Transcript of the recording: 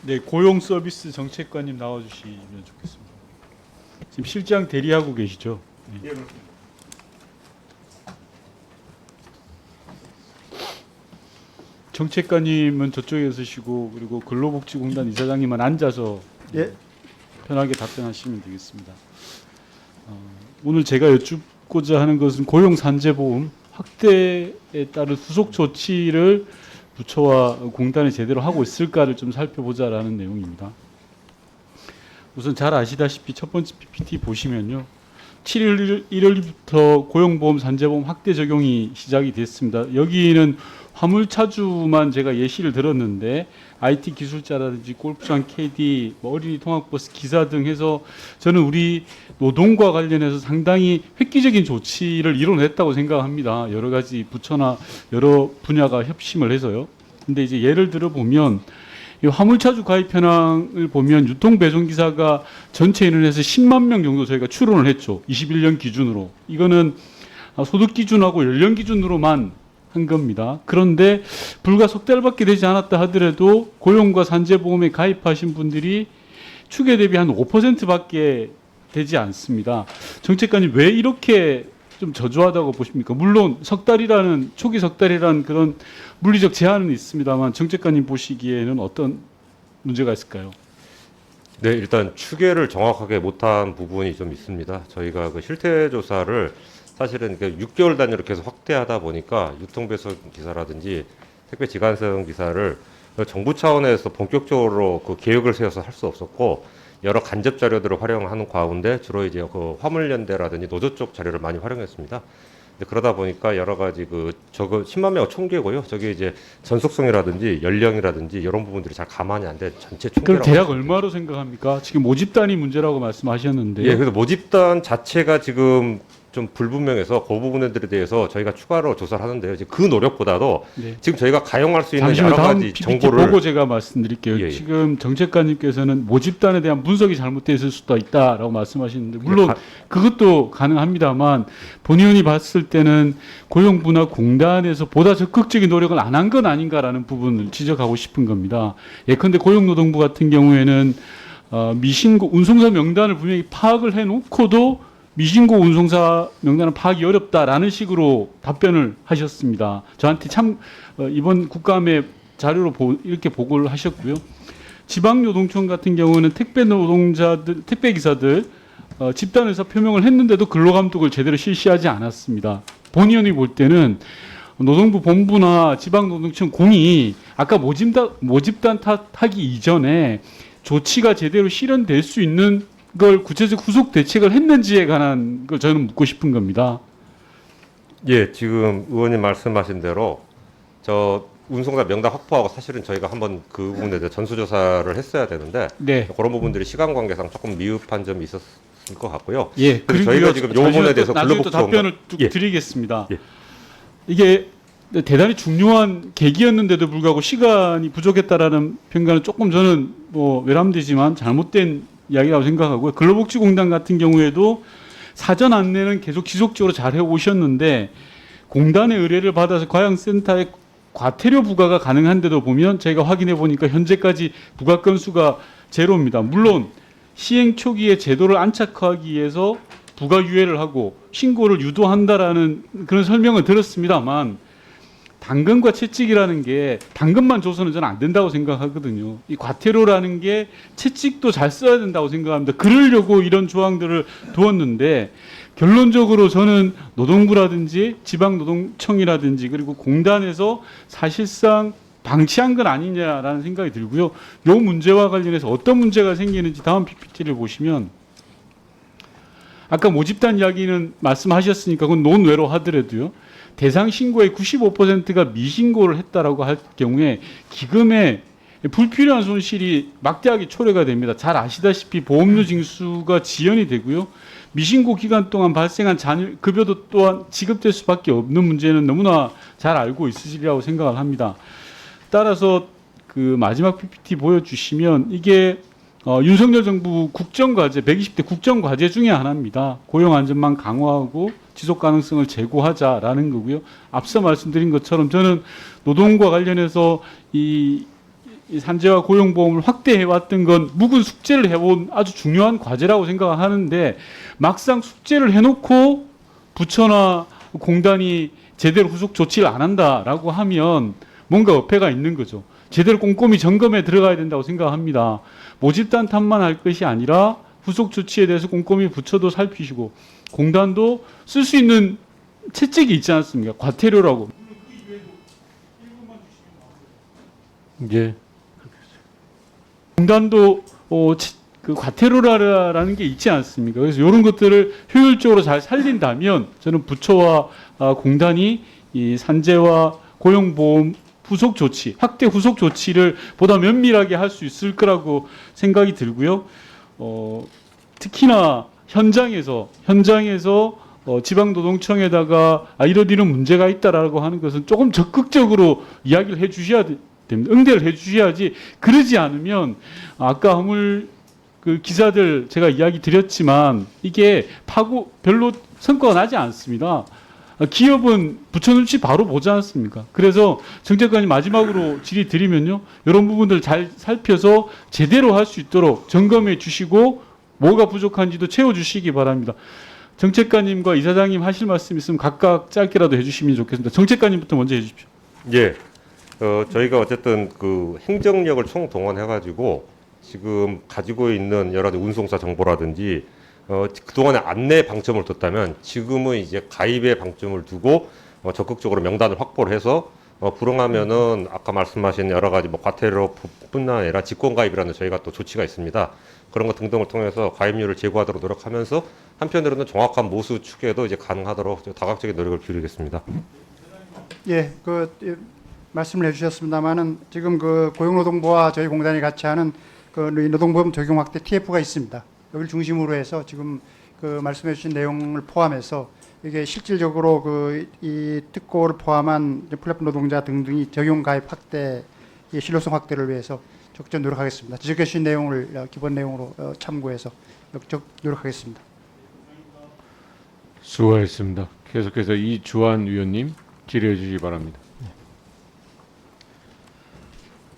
네, 고용 서비스 정책관님 나와주시면 좋겠습니다. 지금 실장 대리하고 계시죠? 네. 예, 그렇습니다. 정책관님은 저쪽에 서시고 그리고 근로복지공단 이사장님은 앉아서 예. 편하게 답변하시면 되겠습니다. 오늘 제가 여쭙고자 하는 것은 고용산재보험 확대에 따른 후속 조치를 부처와 공단이 제대로 하고 있을까를 좀 살펴보자라는 내용입니다. 우선 잘 아시다시피 첫 번째 PPT 보시면요. 7월 1일부터 고용보험 산재보험 확대 적용이 시작이 됐습니다. 여기는 화물차주만 제가 예시를 들었는데 IT 기술자라든지 골프장 KD, 어린이 통학버스 기사 등 해서 저는 우리 노동과 관련해서 상당히 획기적인 조치를 이뤄냈다고 생각합니다. 여러 가지 부처나 여러 분야가 협심을 해서요. 근데 이제 예를 들어 보면 이 화물차주 가입 현황을 보면 유통배송기사가 전체 인원에서 10만 명 정도 저희가 추론을 했죠. 21년 기준으로. 이거는 소득 기준하고 연령 기준으로만 한 겁니다. 그런데 불과 석 달밖에 되지 않았다 하더라도 고용과 산재보험에 가입하신 분들이 추계 대비 한 5%밖에 되지 않습니다. 정책관님 왜 이렇게 좀 저조하다고 보십니까? 물론 초기 석 달이라는 그런 물리적 제한은 있습니다만 정책관님 보시기에는 어떤 문제가 있을까요? 네, 일단 추계를 정확하게 못한 부분이 좀 있습니다. 저희가 그 실태 조사를 사실은 6개월 단위로 계속 확대하다 보니까 유통배송 기사라든지 택배 지간성 기사를 정부 차원에서 본격적으로 그 계획을 세워서 할 수 없었고 여러 간접 자료들을 활용하는 가운데 주로 이제 그 화물연대라든지 노조 쪽 자료를 많이 활용했습니다. 그러다 보니까 여러 가지 저거 10만 명 총계고요. 저게 이제 전속성이라든지 연령이라든지 이런 부분들이 잘 감안이 안 돼 전체 그럼 총계라고. 대략 얼마로 생각합니까? 지금 모집단이 문제라고 말씀하셨는데. 예, 그래서 모집단 자체가 지금 좀 불분명해서 그 부분들에 대해서 저희가 추가로 조사를 하는데요. 이제 그 노력보다도 네. 지금 저희가 가용할 수 있는 잠시만 여러 다음 가지 PPT 정보를 보고 제가 말씀드릴게요. 예, 예. 지금 정책관님께서는 모집단에 대한 분석이 잘못되어 있을 수도 있다라고 말씀하시는데 물론 그것도 가능합니다만 본의원이 봤을 때는 고용부나 공단에서 보다 적극적인 노력을 안 한 건 아닌가라는 부분을 지적하고 싶은 겁니다. 예컨대 고용노동부 같은 경우에는 미신고 운송사 명단을 분명히 파악을 해놓고도 미신고 운송사 명단은 파악이 어렵다라는 식으로 답변을 하셨습니다. 저한테 이번 국감의 자료로 이렇게 보고를 하셨고요. 지방노동청 같은 경우는 택배 기사들 집단 의사 표명을 했는데도 근로감독을 제대로 실시하지 않았습니다. 본의원이 볼 때는 노동부 본부나 지방노동청 공이 아까 모집단 탓하기 이전에 조치가 제대로 실현될 수 있는 걸 구체적 후속 대책을 했는지에 관한 걸 저는 묻고 싶은 겁니다. 예, 지금 의원님 말씀하신 대로 저 운송사 명단 확보하고 사실은 저희가 한번 그 부분에 대해 전수조사를 했어야 되는데 네. 그런 부분들이 시간 관계상 조금 미흡한 점이 있었을 것 같고요. 예. 그리고 저희가 지금 이 부분에 대해서 나중에 또 답변을 쭉 예. 드리겠습니다. 예. 이게 대단히 중요한 계기였는데도 불구하고 시간이 부족했다라는 평가는 조금 저는 뭐 외람되지만 잘못된 이야기라고 생각하고요. 근로복지공단 같은 경우에도 사전 안내는 계속 지속적으로 잘 해오셨는데 공단의 의뢰를 받아서 과양센터에 과태료 부과가 가능한데도 보면 저희가 확인해 보니까 현재까지 부과 건수가 제로입니다. 물론 시행 초기에 제도를 안착하기 위해서 부과 유예를 하고 신고를 유도한다라는 그런 설명을 들었습니다만 당근과 채찍이라는 게 당근만 줘서는 저는 안 된다고 생각하거든요. 이 과태료라는 게 채찍도 잘 써야 된다고 생각합니다. 그러려고 이런 조항들을 두었는데 결론적으로 저는 노동부라든지 지방노동청이라든지 그리고 공단에서 사실상 방치한 건 아니냐라는 생각이 들고요. 이 문제와 관련해서 어떤 문제가 생기는지 다음 PPT를 보시면 아까 모집단 이야기는 말씀하셨으니까 그건 논외로 하더라도요. 대상 신고의 95%가 미신고를 했다라고 할 경우에 기금에 불필요한 손실이 막대하게 초래가 됩니다. 잘 아시다시피 보험료 징수가 지연이 되고요. 미신고 기간 동안 발생한 급여도 또한 지급될 수밖에 없는 문제는 너무나 잘 알고 있으시리라고 생각을 합니다. 따라서 그 마지막 PPT 보여주시면 이게 윤석열 정부 국정과제 120대 국정과제 중에 하나입니다. 고용안전망 강화하고 지속가능성을 제고하자라는 거고요. 앞서 말씀드린 것처럼 저는 노동과 관련해서 이 이 산재와 고용보험을 확대해 왔던 건 묵은 숙제를 해온 아주 중요한 과제라고 생각하는데 막상 숙제를 해놓고 부처나 공단이 제대로 후속 조치를 안 한다라고 하면 뭔가 어폐가 있는 거죠. 제대로 꼼꼼히 점검에 들어가야 된다고 생각합니다. 모집단 탓만 할 것이 아니라 후속 조치에 대해서 꼼꼼히 부처도 살피시고 공단도 쓸 수 있는 채찍이 있지 않습니까? 과태료라고. 예. 공단도 그 과태료라는 게 있지 않습니까? 그래서 이런 것들을 효율적으로 잘 살린다면 저는 부처와 공단이 이 산재와 고용보험 후속 조치, 확대 후속 조치를 보다 면밀하게 할 수 있을 거라고 생각이 들고요. 특히나 현장에서 지방노동청에다가 이런 문제가 있다라고 하는 것은 조금 적극적으로 이야기를 해주셔야 됩니다. 응대를 해주셔야지. 그러지 않으면 아까 허물 그 기사들 제가 이야기 드렸지만 이게 별로 성과가 나지 않습니다. 기업은 부처 눈치 바로 보지 않습니까? 그래서 정책관이 마지막으로 질의 드리면요. 이런 부분들 잘 살펴서 제대로 할 수 있도록 점검해 주시고 뭐가 부족한지도 채워주시기 바랍니다. 정책관님과 이사장님 하실 말씀 있으면 각각 짧게라도 해주시면 좋겠습니다. 정책관님부터 먼저 해주십시오. 예. 저희가 어쨌든 그 행정력을 총동원해가지고 지금 가지고 있는 여러 가지 운송사 정보라든지 그동안에 안내 방점을 뒀다면 지금은 이제 가입의 방점을 두고 적극적으로 명단을 확보를 해서 불응하면은 아까 말씀하신 여러 가지 뭐 과태료뿐만 아니라 직권가입이라는 저희가 또 조치가 있습니다. 그런 것 등등을 통해서 가입률을 제고하도록 노력하면서 한편으로는 정확한 모수 추계도 이제 가능하도록 다각적인 노력을 기울이겠습니다. 예, 말씀을 해주셨습니다만은 지금 그 고용노동부와 저희 공단이 같이 하는 그 노동보험 적용 확대 TF가 있습니다. 여기를 중심으로 해서 지금 그 말씀해주신 내용을 포함해서 이게 실질적으로 이 특고를 포함한 플랫폼 노동자 등등이 적용 가입 확대, 이 실효성 확대를 위해서 적극 노력하겠습니다. 지적해 주신 내용을 기본 내용으로 참고해서 적극 노력하겠습니다. 수고하셨습니다. 계속해서 이주환 위원님 질의해 주시기 바랍니다.